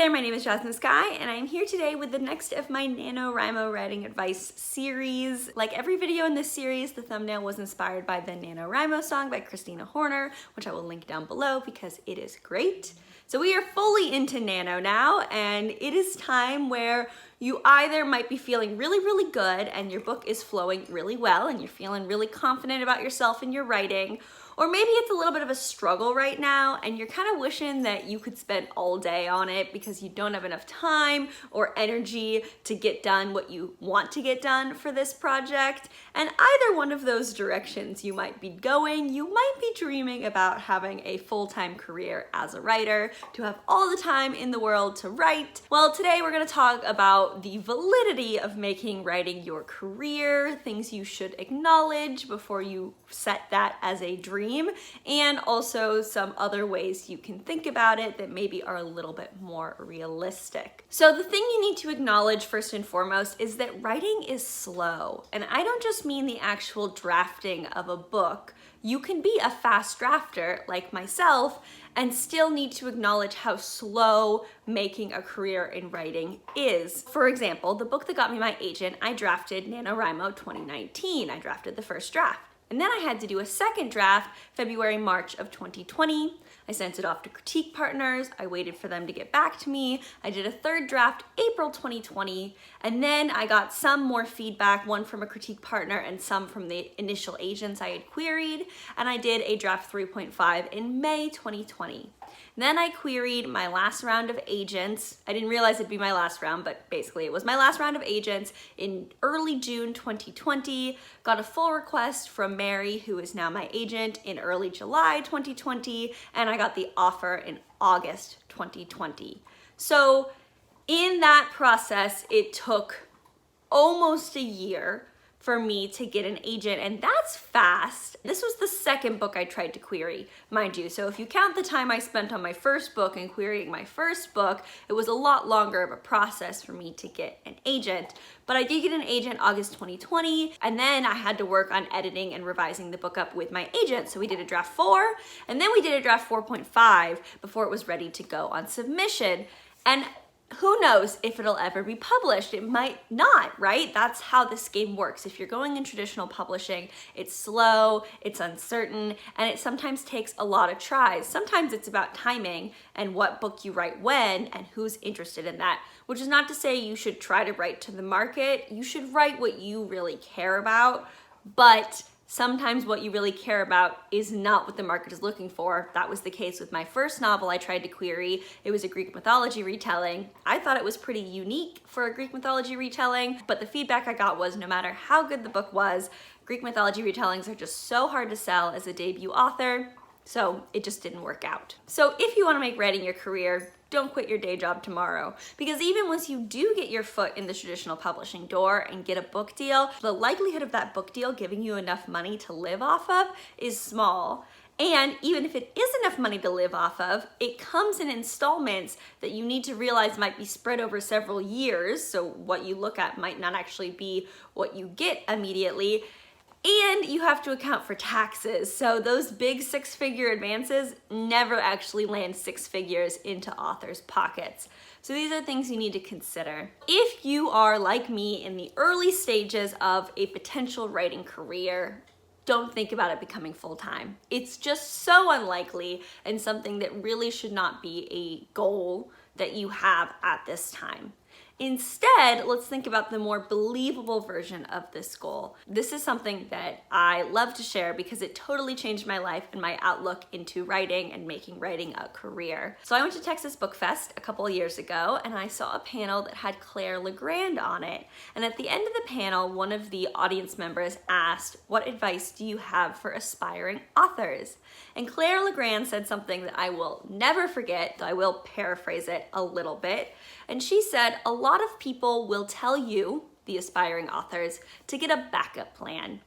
there, my name is Jasmine Sky, and I'm here today with the next of my NaNoWriMo writing advice series. Like every video in this series, the thumbnail was inspired by the NaNoWriMo song by Christina Horner, which I will link down below because it is great. So we are fully into nano now, and it is time where you either might be feeling really good and your book is flowing really well and you're feeling really confident about yourself and your writing, or maybe it's a little bit of a struggle right now and you're kind of wishing that you could spend all day on it because you don't have enough time or energy to get done what you want to get done for this project. And either one of those directions you might be going, you might be dreaming about having a full-time career as a writer, to have all the time in the world to write. Well, today we're going to talk about the validity of making writing your career, things you should acknowledge before you set that as a dream, and also some other ways you can think about it that maybe are a little bit more realistic. So the thing you need to acknowledge first and foremost is that writing is slow. And I don't just mean the actual drafting of a book. You can be a fast drafter like myself and still need to acknowledge how slow making a career in writing is. For example, the book that got me my agent, I drafted NaNoWriMo 2019. I drafted the first draft. And then I had to do a second draft February, March of 2020. I sent it off to critique partners. I waited for them to get back to me. I did a third draft April 2020. And then I got some more feedback, one from a critique partner and some from the initial agents I had queried. And I did a draft 3.5 in May 2020. Then I queried my last round of agents. I didn't realize it'd be my last round, but basically it was my last round of agents in early June 2020. Got a full request from Mary, who is now my agent, in early July 2020, and I got the offer in August 2020. So in that process, it took almost a year for me to get an agent, and that's fast. This was the second book I tried to query, mind you. So if you count the time I spent on my first book and querying my first book, it was a lot longer of a process for me to get an agent. But I did get an agent August 2020, and then I had to work on editing and revising the book up with my agent. So we did a draft 4, and then we did a draft 4.5 before it was ready to go on submission. And who knows if it'll ever be published? It might not, right? That's how this game works. If you're going in traditional publishing, it's slow, it's uncertain, and it sometimes takes a lot of tries. Sometimes it's about timing and what book you write when and who's interested in that, which is not to say you should try to write to the market. You should write what you really care about, but sometimes what you really care about is not what the market is looking for. That was the case with my first novel I tried to query. It was a Greek mythology retelling. I thought it was pretty unique for a Greek mythology retelling, but the feedback I got was no matter how good the book was, Greek mythology retellings are just so hard to sell as a debut author, so it just didn't work out. So if you want to make writing your career, don't quit your day job tomorrow, because even once you do get your foot in the traditional publishing door and get a book deal, the likelihood of that book deal giving you enough money to live off of is small. And even if it is enough money to live off of, it comes in installments that you need to realize might be spread over several years. So what you look at might not actually be what you get immediately. And you have to account for taxes. So those big six-figure advances never actually land six figures into authors' pockets. So these are things you need to consider. If you are like me in the early stages of a potential writing career, don't think about it becoming full-time. It's just so unlikely and something that really should not be a goal that you have at this time. Instead, let's think about the more believable version of this goal. This is something that I love to share because it totally changed my life and my outlook into writing and making writing a career. So I went to Texas Book Fest a couple of years ago and I saw a panel that had Claire Legrand on it. And at the end of the panel, one of the audience members asked, "What advice do you have for aspiring authors?" And Claire Legrand said something that I will never forget, though I will paraphrase it a little bit. And she said, a lot of people will tell you, the aspiring authors, to get a backup plan.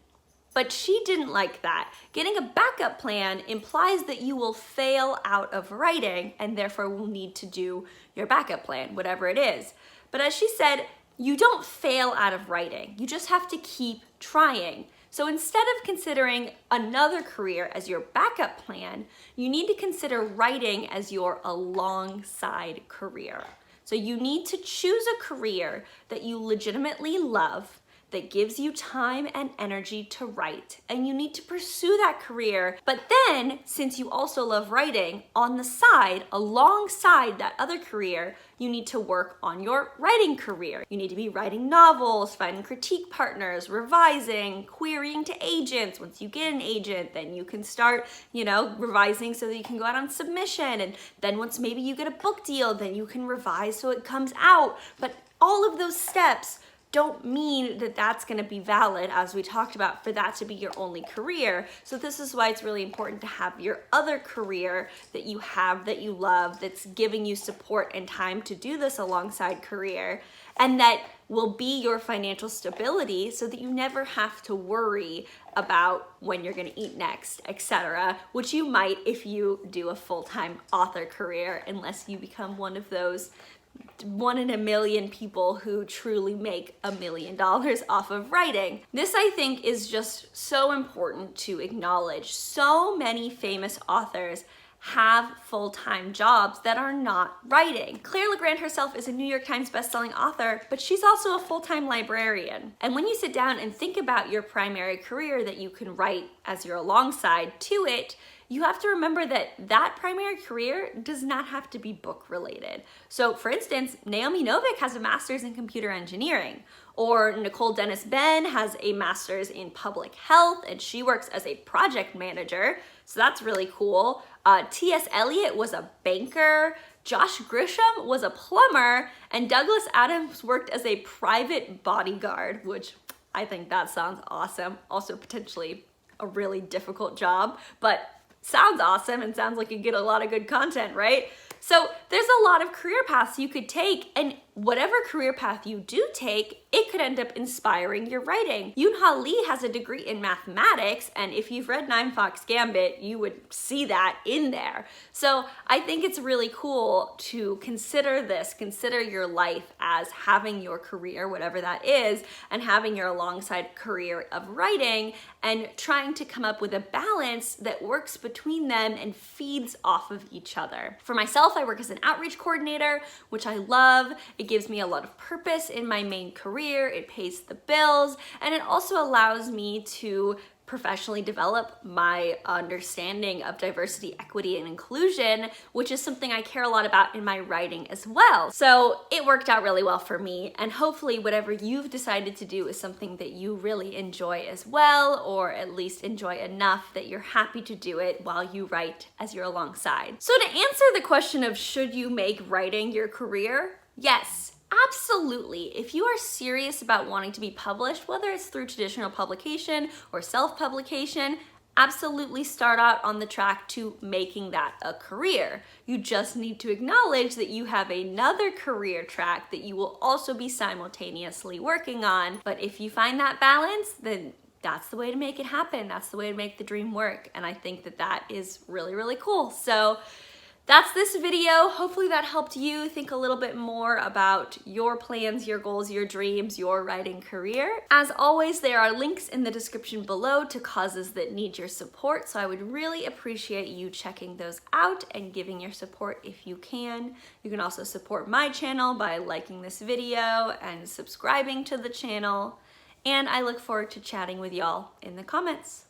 But she didn't like that. Getting a backup plan implies that you will fail out of writing and therefore will need to do your backup plan, whatever it is. But as she said, you don't fail out of writing. You just have to keep trying. So instead of considering another career as your backup plan, you need to consider writing as your alongside career. So you need to choose a career that you legitimately love, that gives you time and energy to write, and you need to pursue that career. But then, since you also love writing, on the side, alongside that other career, you need to work on your writing career. You need to be writing novels, finding critique partners, revising, querying to agents. Once you get an agent, then you can start, revising so that you can go out on submission. And then once maybe you get a book deal, then you can revise so it comes out. But all of those steps don't mean that that's going to be valid, as we talked about, for that to be your only career. So this is why it's really important to have your other career that you have, that you love, that's giving you support and time to do this alongside career, and that will be your financial stability so that you never have to worry about when you're going to eat next, etc., which you might if you do a full-time author career, unless you become one of those 1 in a million people who truly make $1 million off of writing. This, I think, is just so important to acknowledge. So many famous authors have full-time jobs that are not writing. Claire LeGrand herself is a New York Times bestselling author, but she's also a full-time librarian. And when you sit down and think about your primary career that you can write as your alongside to it, you have to remember that that primary career does not have to be book related. So for instance, Naomi Novik has a master's in computer engineering, or Nicole Dennis Benn has a master's in public health and she works as a project manager. So that's really cool. T.S. Eliot was a banker, Josh Grisham was a plumber, and Douglas Adams worked as a private bodyguard, which I think that sounds awesome. Also potentially a really difficult job, but sounds awesome and sounds like you get a lot of good content, right? So there's a lot of career paths you could take, and whatever career path you do take, it could end up inspiring your writing. Yoon-Ha Lee has a degree in mathematics, and if you've read Nine Fox Gambit, you would see that in there. So I think it's really cool to consider this, consider your life as having your career, whatever that is, and having your alongside career of writing, and trying to come up with a balance that works between them and feeds off of each other. For myself, I work as an outreach coordinator, which I love. It gives me a lot of purpose in my main career, it pays the bills, and it also allows me to professionally develop my understanding of diversity, equity, and inclusion, which is something I care a lot about in my writing as well. So it worked out really well for me, and hopefully whatever you've decided to do is something that you really enjoy as well, or at least enjoy enough that you're happy to do it while you write as you're alongside. So to answer the question of should you make writing your career? Yes. Absolutely. If you are serious about wanting to be published, whether it's through traditional publication or self-publication, absolutely start out on the track to making that a career. You just need to acknowledge that you have another career track that you will also be simultaneously working on. But if you find that balance, then that's the way to make it happen. That's the way to make the dream work. And I think that that is really, really cool. So that's this video. Hopefully that helped you think a little bit more about your plans, your goals, your dreams, your writing career. As always, there are links in the description below to causes that need your support, so I would really appreciate you checking those out and giving your support if you can. You can also support my channel by liking this video and subscribing to the channel, and I look forward to chatting with y'all in the comments.